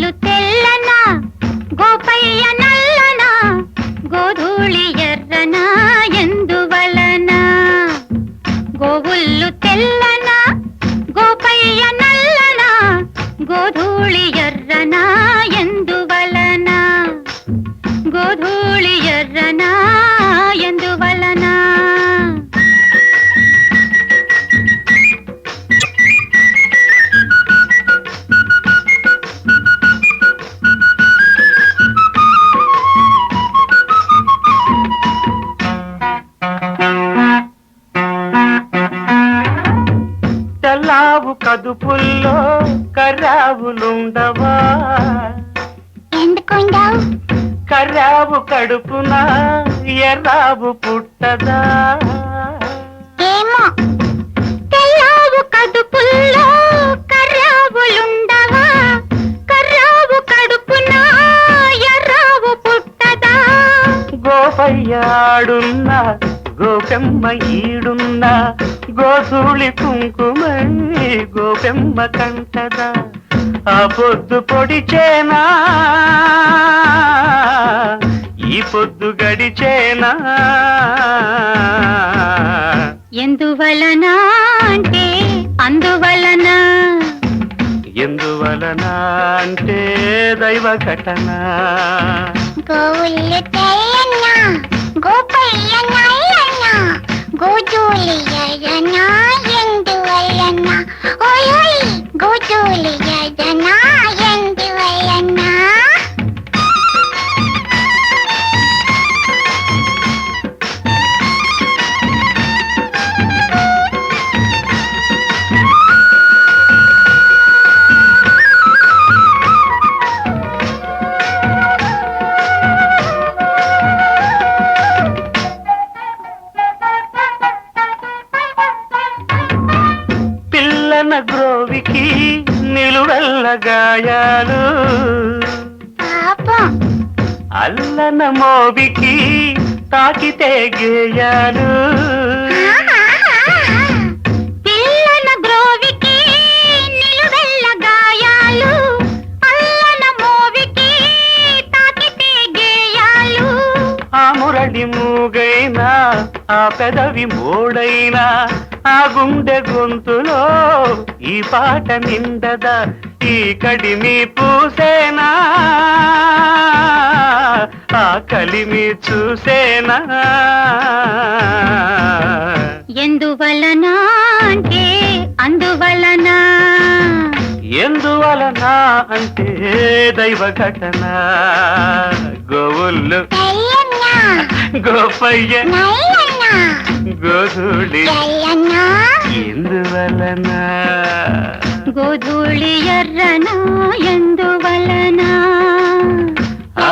గోవుల్లు తెల్లన గోపయ్య నల్లన గోధూళి ఎర్రన ఎందువలన గోవుల్లు తెల్లన గోపయ్య నల్లన గోధూళి ఎర్రన ఎందువలన గోధూళి ఎర్రన ఎందువలన తెల్లావు కదుపుల్లో కర్రావులుండవా ఎందుకుండవు కర్రావు కడుపున ఎర్రావు పుట్టదా ఏమో తెల్లావు కడుపుల్లో కర్రావులుండవా కర్రావు కడుపున ఎర్రావు పుట్టదా గోపయ్యాడున్న గోపెమ్మ ఈడున్న గోధూళి కుంకుమై గోపెమ్మ కంటదా ఆ పొద్దు పొడిచేనా ఈ పొద్దు గడిచేనా ఎందువలన అంటే అందువలన ఎందువలన అంటే దైవ ఘటన గోవుల్లు తెల్లన్న గోపయ్య నల్లన్న గోధూళి ఎర్రన ఎందువలన ఓయ్ గోధూళి ఎర్రన ఎందువలన పిల్లన గ్రోవికి నిలువెల్ల గాయాలు పాపం అల్లన మోవికి తాకితే గేయాలు పిల్లన గ్రోవికి నిలువెల్ల గాయాలు అల్లన మోవికి తాకితే గేయాలు ఆ మురళి మూగైనా ఆ పెదవి మోడైనా ఆ గుండె గొంతులో ఈ పాట నిండదా ఈ కడిమి పూసేనా ఆ కలిమి చూసేనా ఎందువలన అంటే అందువలన ఎందువలన అంటే దైవ ఘటన గోవుల్లు గోపయ్య గోధూళి ఎందువలన గోధూళి ఎర్రన ఎందువలన ఆ